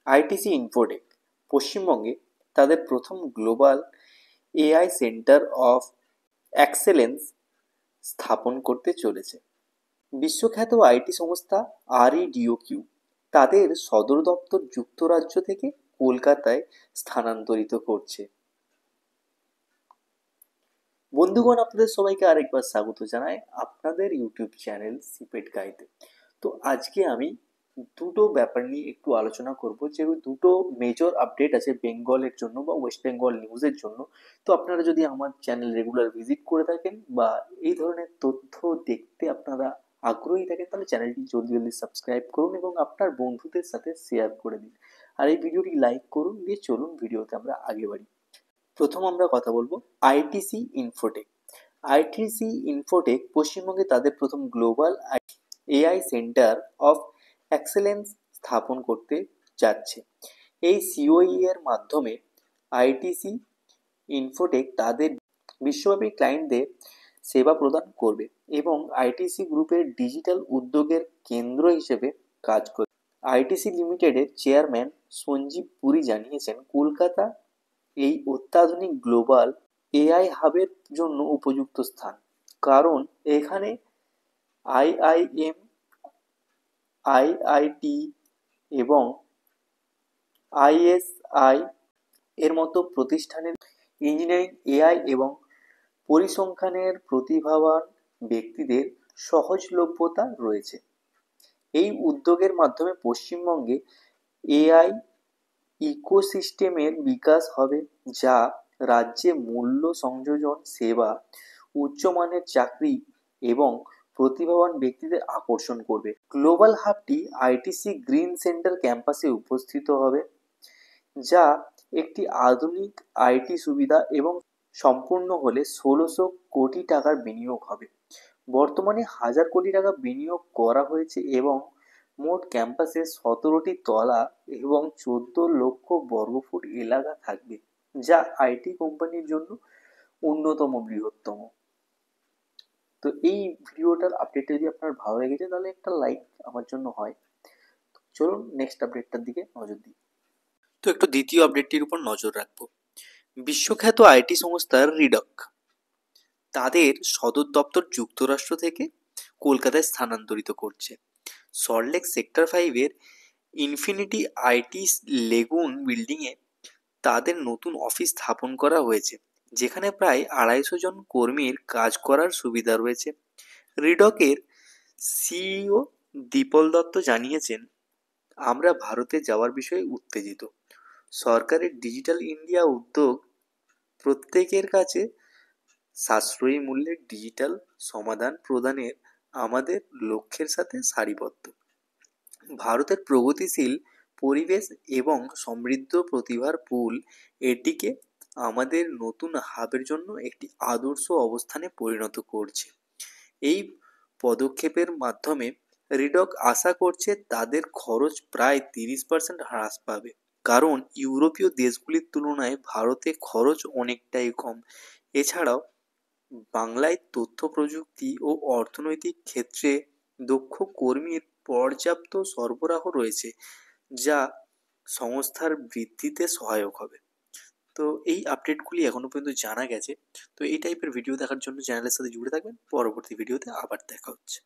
ITC Infotech পশ্চিমবঙ্গে তাদের প্রথম global AI centre of excellence স্থাপন করতে চলেছে। বিশ্বখ্যাত আইটি সংস্থা REDOQ তাদের সদর দপ্তর যুক্তরাজ্য থেকে কলকাতায় স্থানান্তরিত করছে। বন্ধুগণ, আপনাদের সবাইকে আরেকবার স্বাগত জানাই আপনাদের ইউটিউব চ্যানেল সিপেট গাইতে। তো আজকে আমি দুটো ব্যাপার নিয়ে একটু আলোচনা করব, যে দুটো মেজর আপডেট আছে বেঙ্গলের জন্য বা ওয়েস্ট বেঙ্গল নিউজের জন্য। তো আপনারা যদি আমার চ্যানেল রেগুলার ভিজিট করে থাকেন বা এই ধরনের তথ্য দেখতে আপনারা আগ্রহী থাকেন, তাহলে চ্যানেলটি জলদি সাবস্ক্রাইব করুন এবং আপনার বন্ধুদের সাথে শেয়ার করে দিন, আর এই ভিডিওটি লাইক করুন। দিয়ে চলুন ভিডিওতে আমরা আগে বাড়ি। প্রথম আমরা কথা বলবো আইটিসি ইনফোটেক। আইটিসি ইনফোটেক পশ্চিমবঙ্গে তাদের প্রথম global AI centre of excellence স্থাপন করতে যাচ্ছে। এই সিওই এর মাধ্যমে আইটিসি ইনফোটেক তাদের বিশ্বব্যাপী ক্লায়েন্টদের সেবা প্রদান করবে এবং আইটিসি গ্রুপের ডিজিটাল উদ্যোগের কেন্দ্র হিসেবে কাজ করবে। আইটিসি লিমিটেডের চেয়ারম্যান সঞ্জীব পুরী জানিয়েছেন, কলকাতা এই অত্যাধুনিক গ্লোবাল এআই হাবের জন্য উপযুক্ত স্থান, কারণ এখানে আইআইএম, আইআইটি এবং আইএসআই এর মতো প্রতিষ্ঠানের ইঞ্জিনিয়ারিং, এআই এবং পরিসংখ্যানের প্রতিভাবান ব্যক্তিদের সহজলভ্যতা রয়েছে। এই উদ্যোগের মাধ্যমে পশ্চিমবঙ্গে এআই ইকোসিস্টেমের বিকাশ হবে, যা রাজ্যে মূল্য সংযোজন সেবা, উচ্চমানের চাকরি এবং প্রতিভাবান ব্যক্তিদের আকর্ষণ করবে। গ্লোবাল হাবটি আইটিসি গ্রিন সেন্টার ক্যাম্পাসে উপস্থিত হবে, যা একটি আধুনিক আইটি সুবিধা এবং সম্পূর্ণ হলে ১৬০০ কোটি টাকার বিনিয়োগ হবে। বর্তমানে ১,০০০ কোটি টাকা বিনিয়োগ করা হয়েছে এবং মোট ক্যাম্পাসে ১৭টি তলা এবং ১৪ লক্ষ বর্গফুট এলাকা থাকবে, যা আইটি কোম্পানির জন্য অন্যতম বৃহত্তম। তো এই ভিডিওটার আপডেটটা যদি আপনার ভালো লেগেছে তাহলে একটা লাইক আমার জন্য হয়। চলুন নেক্সট আপডেটটার দিকে নজর দিই। তো একটু দ্বিতীয় আপডেটটির উপর নজর রাখবো। বিশ্বখ্যাত আইটি সংস্থা রিডক তাদের সদর দপ্তর যুক্তরাষ্ট্র থেকে কলকাতায় স্থানান্তরিত করছে। সল্টলেক সেক্টর 5-এর ইনফিনিটি আইটি লেগুন বিল্ডিংয়ে তাদের নতুন অফিস স্থাপন করা হয়েছে, যেখানে প্রায় ২৫০ জন কর্মীর কাজ করার সুবিধা রয়েছে। রিডকের সিইও দীপল দত্ত জানিয়েছেন, আমরা ভারতে যাওয়ার বিষয়ে উত্তেজিত। সরকারের ডিজিটাল ইন্ডিয়া উদ্যোগ প্রত্যেকের কাছে সাশ্রয়ী মূল্যের ডিজিটাল সমাধান প্রদানের আমাদের লক্ষ্যের সাথে সারিবদ্ধ। ভারতের প্রগতিশীল পরিবেশ এবং সমৃদ্ধ প্রতিভার পুল এটিকে আমাদের নতুন হাবের জন্য একটি আদর্শ অবস্থানে পরিণত করছে। এই পদক্ষেপের মাধ্যমে রিডক আশা করছে তাদের খরচ প্রায় ৩০% হ্রাস পাবে, কারণ ইউরোপীয় দেশগুলির তুলনায় ভারতে খরচ অনেকটাই কম। এছাড়াও বাংলায় তথ্য প্রযুক্তি ও অর্থনৈতিক ক্ষেত্রে দক্ষ কর্মীর পর্যাপ্ত সরবরাহ রয়েছে, যা সংস্থার বৃদ্ধিতে সহায়ক হবে। তো এই আপডেটগুলি এখনো পর্যন্ত জানা গেছে। তো এই টাইপের ভিডিও দেখার জন্য চ্যানেলের সাথে জুড়ে থাকবেন। পরবর্তী ভিডিওতে আবার দেখা হচ্ছে।